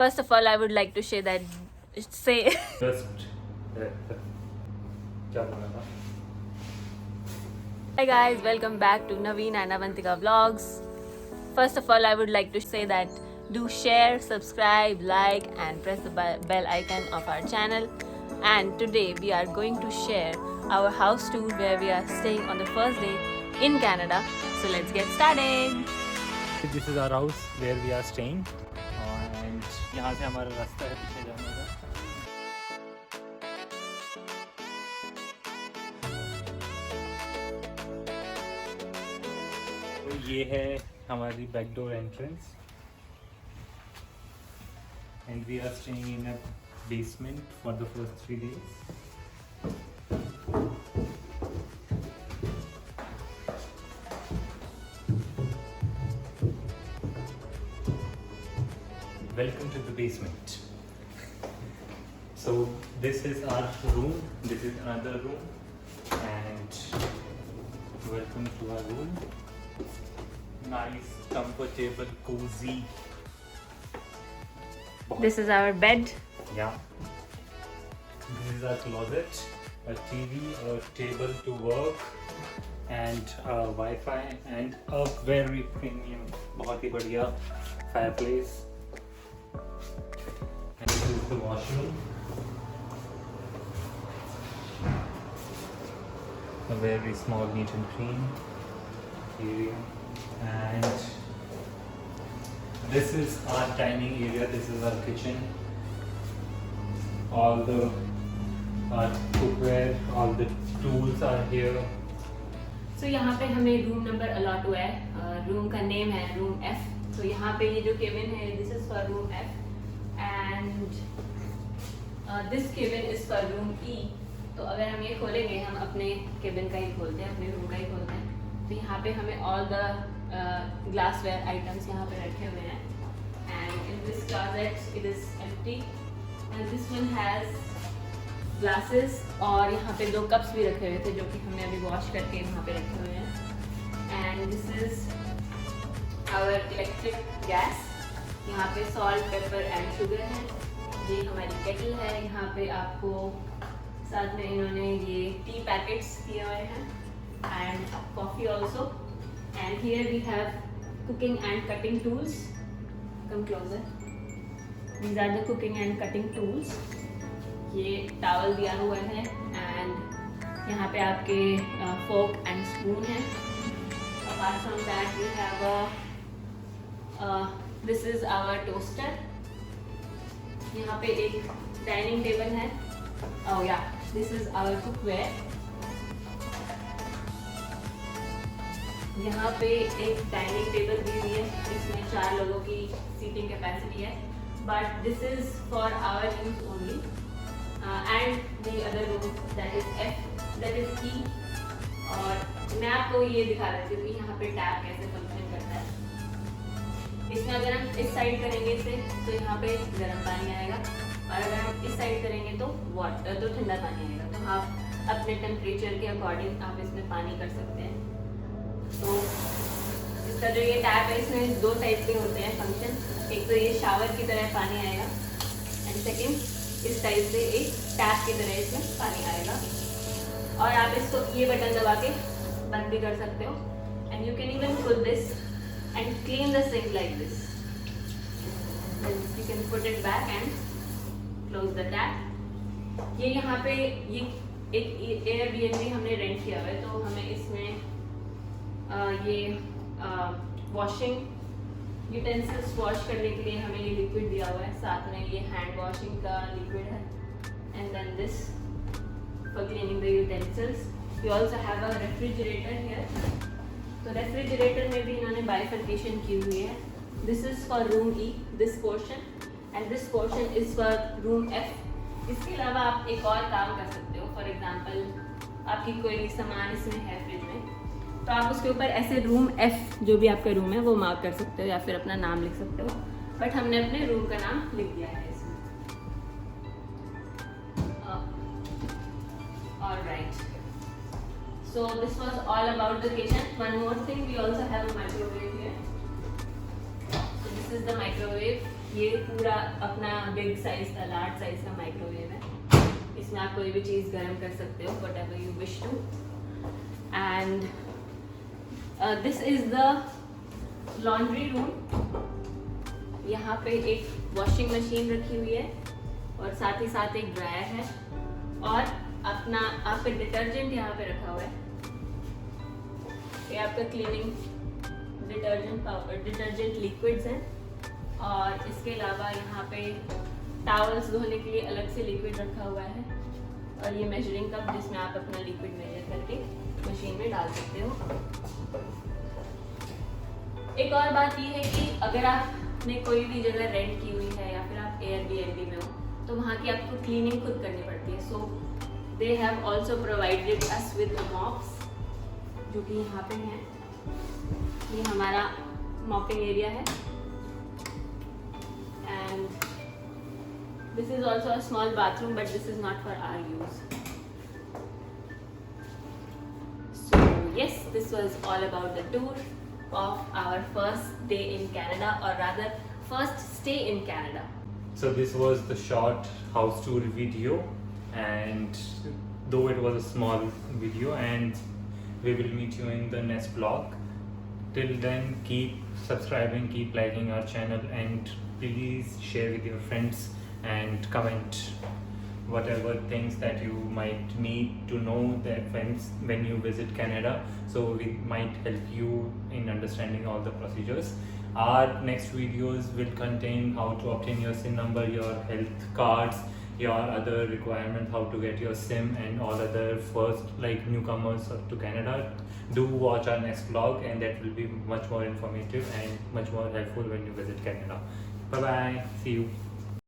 First of all, I would like to say that Just क्या बोला था? Hi guys, welcome back to Naveen and Avantika vlogs. First of all, I would like to say that do share, subscribe, like and press the bell icon of our channel. And today we are going to share our house tour where we are staying on the first day in Canada. So let's get started. This is our house where we are staying and यहाँ से हमारा रास्ता है पीछे जाने का. तो ये है हमारी back door entrance and we are staying in a basement for the first 3 days. Welcome to the basement. So this is our room, this is another room, and welcome to our room. Nice, comfortable, cozy. This is our bed. Yeah. This is our closet, a TV, a table to work, and Wi-Fi, and a very premium, बहुत ही बढ़िया fireplace. And this is the washroom. A very small, neat and clean area. And this is our dining area. This is our kitchen. All the cookware, all the tools are here. So यहाँ पे हमें room number allot हुआ है. Room का name है room F. तो यहाँ पे ये जो केबिन है, this is for room F and this cabin is for room E. तो अगर हम ये खोलेंगे, हम अपने केबिन का ही खोलते हैं, अपने रूम का ही खोलते हैं. तो यहाँ पे हमें all the glassware items यहाँ पे रखे हुए हैं. And in this closet it is empty and this one has glasses. और यहाँ पे 2 cups भी रखे हुए थे जो कि हमने अभी वॉश करके यहाँ पे रखे हुए हैं. And this is our electric gas. यहाँ पे सॉल्ट, पेपर एंड शुगर है. ये हमारी केटल है. यहाँ पे आपको साथ में इन्होंने ये टी पैकेट्स दिए हुए हैं and coffee also. And here we have cooking and cutting tools. Come closer. These are the cooking and cutting tools. ये टावल दिया हुआ है एंड यहाँ पे आपके फोक एंड स्पून है. Apart from that we have this is our toaster. यहाँ पे एक डाइनिंग टेबल है. ओह या, दिस इज आवर कुकवेयर. यहाँ पे एक डाइनिंग टेबल दी हुई है. इसमें 4 लोगों की सीटिंग कैपेसिटी है. But this is for our use only. And the other room that is F, that is E. और मैं आपको ये दिखा देती हूँ कि यहाँ पे टैप कैसे फंक्शन करता है. इसमें अगर हम इस साइड करेंगे इसे तो यहाँ पे गर्म पानी आएगा और अगर हम इस साइड करेंगे तो वाटर तो ठंडा पानी आएगा. तो आप अपने टेम्परेचर के अकॉर्डिंग आप इसमें पानी कर सकते हैं. तो इसका जो ये टैप है, इसमें 2 टाइप के होते हैं फंक्शन. एक तो ये शावर की तरह पानी आएगा एंड सेकेंड इस टाइप से एक टैप की तरह इसमें पानी आएगा. और आप इसको ये बटन दबा के बंद भी कर सकते हो. And you can even pull this and clean the sink like this. Then you can put it back and close the tap. ये यहाँ पे ये एक Airbnb हमने रेंट किया हुआ है. तो हमें इसमें ये वॉशिंग यूटेंसिल्स वॉश करने के लिए हमें ये लिक्विड दिया हुआ है. साथ में ये हैंड वॉशिंग का लिक्विड है. And then this for cleaning the utensils. We also have a refrigerator here. तो रेफ्रिजरेटर में भी इन्होंने बाइफर्केशन की हुई है. This is for room E, this portion, and this portion is for room F. इसके अलावा आप एक और काम कर सकते हो. फॉर एग्जांपल आपकी कोई सामान इसमें है फ्रिज में, तो आप उसके ऊपर ऐसे रूम F जो भी आपका रूम है वो मार्क कर सकते हो या फिर अपना नाम लिख सकते हो. बट हमने अपने रूम का नाम लिख दिया है इसमें. Alright. So this was all about the kitchen. One more thing, we also have a microwave here. So this is the microwave. ये पूरा अपना बिग साइज का, लार्ज साइज का माइक्रोवेव है। इसमें आप कोई भी चीज़ गर्म कर सकते हो, whatever you wish to. And this is the laundry room. यहाँ पे एक वॉशिंग मशीन रखी हुई है और साथ ही साथ एक ड्रायर है और अपना आपका डिटर्जेंट यहाँ पे रखा हुआ है। ये आपका क्लीनिंग डिटर्जेंट लिक्विड्स हैं और इसके अलावा यहाँ पे टॉवल्स धोने के लिए अलग से लिक्विड रखा हुआ है और ये मेजरिंग कप जिसमें आप अपना लिक्विड मेजर करके मशीन में डाल सकते हो। एक और बात ये है कि अगर आपने कोई भी जगह रेंट की हुई है या फिर आप Airbnb में हो तो वहाँ की आपको क्लीनिंग खुद करनी पड़ती है। So they have also provided us with mops, जो कि यहाँ पे हैं। ये हमारा मॉपिंग एरिया है and this is also a small bathroom but this is not for our use. So yes, this was all about the tour of our first day in Canada, or rather first stay in Canada. So this was the short house tour video, and though it was a small video, and we will meet you in the next vlog. Till then, keep subscribing, keep liking our channel, and please share with your friends and comment whatever things that you might need to know that when you visit Canada, so we might help you in understanding all the procedures. Our next videos will contain how to obtain your SIM number, your health cards, your other requirement, how to get your SIM, and all other first like newcomers to Canada. Do watch our next vlog, and that will be much more informative and much more helpful when you visit Canada. Bye bye, see you.